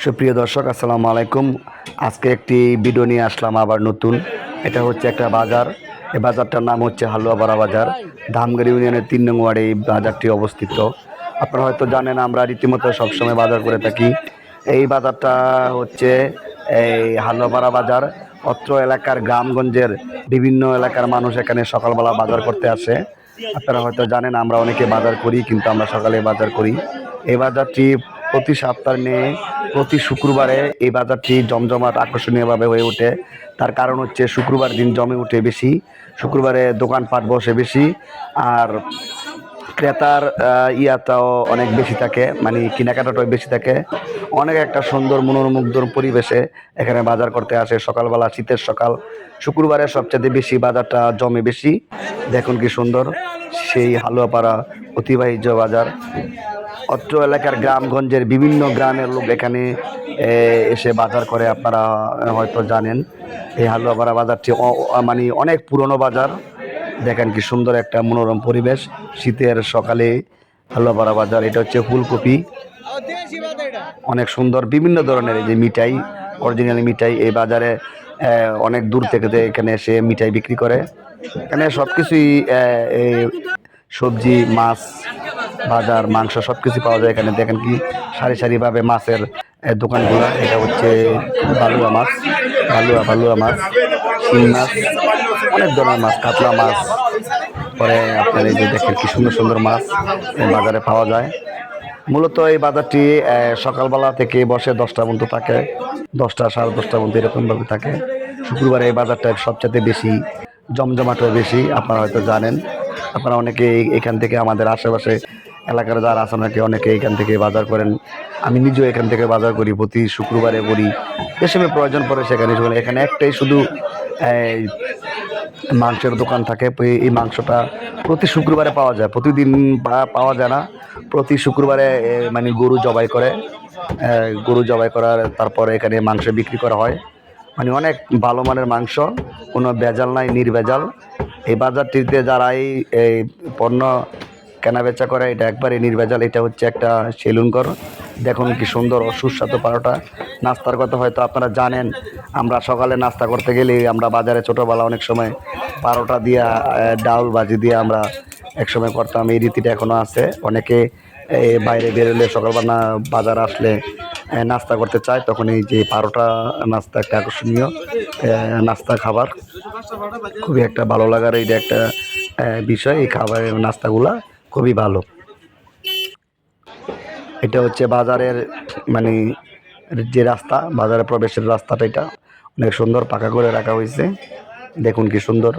সুপ্রিয় দর্শক, আসসালামু আলাইকুম। আজকে একটি ভিডিও নিয়ে আসলাম আবার নতুন। এটা হচ্ছে একটা বাজার। এই বাজারটার নাম হচ্ছে হালুয়াপাড়া বাজার। ধামগাড়ি ইউনিয়নের ৩ নং ওয়ার্ডে এই বাজারটি অবস্থিত। আপনারা হয়তো জানেন, আমরা রীতিমতো সবসময় বাজার করে থাকি। এই বাজারটা হচ্ছে এই হালুয়াপাড়া বাজার। অত্র এলাকার গ্রামগঞ্জের বিভিন্ন এলাকার মানুষ এখানে সকালবেলা বাজার করতে আসে। আপনারা হয়তো জানেন, আমরা অনেকে বাজার করি, কিন্তু আমরা সকালে বাজার করি। এই বাজারটি প্রতি সপ্তাহে নিয়ে প্রতি শুক্রবারে এই বাজারটি জমজমাট আকর্ষণীয়ভাবে হয়ে ওঠে। তার কারণ হচ্ছে শুক্রবার দিন জমে ওঠে বেশি, শুক্রবারে দোকানপাট বসে বেশি, আর ক্রেতার ইয়াটাও অনেক বেশি থাকে, মানে কেনাকাটাটাও বেশি থাকে। অনেক একটা সুন্দর মনোমুগ্ধর পরিবেশে এখানে বাজার করতে আসে সকালবেলা, শীতের সকাল। শুক্রবারে সবচেয়ে বেশি বাজারটা জমে বেশি। দেখুন কি সুন্দর সেই হালুয়াপাড়া অতিবাহিত বাজার। অত্র এলাকার গ্রামগঞ্জের বিভিন্ন গ্রামের লোক এখানে এসে বাজার করে। আপনারা হয়তো জানেন, এই হালুয়াপাড়া বাজারটি মানে অনেক পুরনো বাজার। দেখেন কি সুন্দর একটা মনোরম পরিবেশ শীতের সকালে। হালুয়াপাড়া বাজার, এটা হচ্ছে ফুলকপি, অনেক সুন্দর বিভিন্ন ধরনের এই যে মিঠাই, অরিজিনাল মিঠাই এই বাজারে অনেক দূর থেকে এখানে এসে মিঠাই বিক্রি করে। এখানে সব কিছুই এই সবজি, মাছ, বাজার, মাংস সব কিছু পাওয়া যায় এখানে। দেখেন কি সারি সারিভাবে মাছের দোকানগুলো। এটা হচ্ছে বালুয়া মাছ, বালুয়া মাছ, শিং মাছ, অনেক ধরনের মাছ, কাতলা মাছ। পরে আপনার এই যে দেখেন কি সুন্দর সুন্দর মাছ বাজারে পাওয়া যায়। মূলত এই বাজারটি সকালবেলা থেকে বসে 10টা পর্যন্ত থাকে, 10টা সাড়ে 10টা পর্যন্ত এরকমভাবে থাকে। শুক্রবারে এই বাজারটা সবচেয়ে বেশি জমজমাটও বেশি। আপনারা হয়তো জানেন, আপনারা অনেকে এখান থেকে আমাদের আশেপাশে এলাকার যারা আছেন নাকি অনেকে এখান থেকে বাজার করেন। আমি নিজেও এখান থেকে বাজার করি, প্রতি শুক্রবারে করি। যে সময় প্রয়োজন পড়ে সেখানে। এখানে একটাই শুধু এই মাংসের দোকান থাকে। এই মাংসটা প্রতি শুক্রবারে পাওয়া যায়, প্রতিদিন পাওয়া যায় না। প্রতি শুক্রবারে মানে গরু জবাই করার তারপরে এখানে মাংস বিক্রি করা হয়। মানে অনেক ভালো মানের মাংস, কোনো ভেজাল নাই, নির্ভেজাল। এই বাজারটিতে যারা এই পণ্য কেনা বেচা করে, এটা একবারে নির্ভেজাল। এটা হচ্ছে একটা সেলুন ঘর। দেখুন কি সুন্দর সুস্বাদু পারোটা। নাস্তার কথা হয়তো আপনারা জানেন, আমরা সকালে নাস্তা করতে গেলে আমরা বাজারে ছোটোবেলা অনেক সময় পারোটা দিয়া ডাউল ভাজি দিয়ে আমরা একসময় করতাম। এই রীতিটা এখনও আছে। অনেকে বাইরে বেরোলে সকালবেলা বাজার আসলে নাস্তা করতে চায়, তখন এই যে পারোটা নাস্তা একটা আকর্ষণীয় নাস্তা খাবার। খুবই একটা ভালো লাগার এইটা একটা বিষয়। এই খাবারের নাস্তাগুলা খুবই ভালো। এটা হচ্ছে বাজারের মানে যে রাস্তা, বাজারে প্রবেশের রাস্তাটা, এটা অনেক সুন্দর পাকা করে রাখা হয়েছে। দেখুন কি সুন্দর।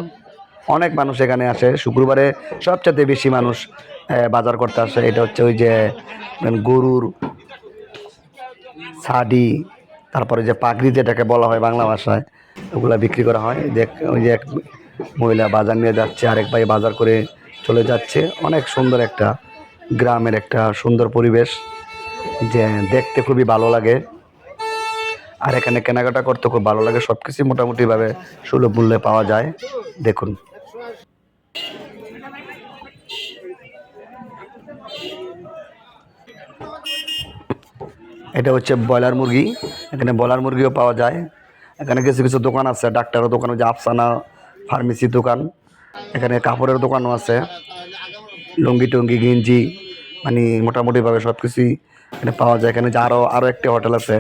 অনেক মানুষ এখানে আসে শুক্রবারে, সবচেয়ে বেশি মানুষ বাজার করতে আসে। এটা হচ্ছে ওই যে গরুর ছাডি, তারপরে যে পাগড়ি যেটাকে বলা হয় বাংলা ভাষায়, ওগুলা বিক্রি করা হয়। ওই যে এক মহিলা বাজার নিয়ে যাচ্ছে, আরেক ভাই বাজার করে চলে যাচ্ছে। অনেক সুন্দর একটা গ্রামের একটা সুন্দর পরিবেশ, যে দেখতে খুবই ভালো লাগে। আর এখানে কেনাকাটা করতে খুব ভালো লাগে। সব কিছু মোটামুটিভাবে সুলভ মূল্যে পাওয়া যায়। দেখুন, এটা হচ্ছে ব্রয়লার মুরগি। এখানে ব্রয়লার মুরগিও পাওয়া যায়। এখানে কিছু কিছু দোকান আছে, ডাক্তারের দোকান, যে আফসানা ফার্মেসির দোকান। এখানে কাপড়ের দোকানও আছে, লুঙ্গি টুঙ্গি গেঞ্জি, মানে মোটামুটিভাবে সব কিছুই এখানে পাওয়া যায়। এখানে যে আরও একটি হোটেল আছে,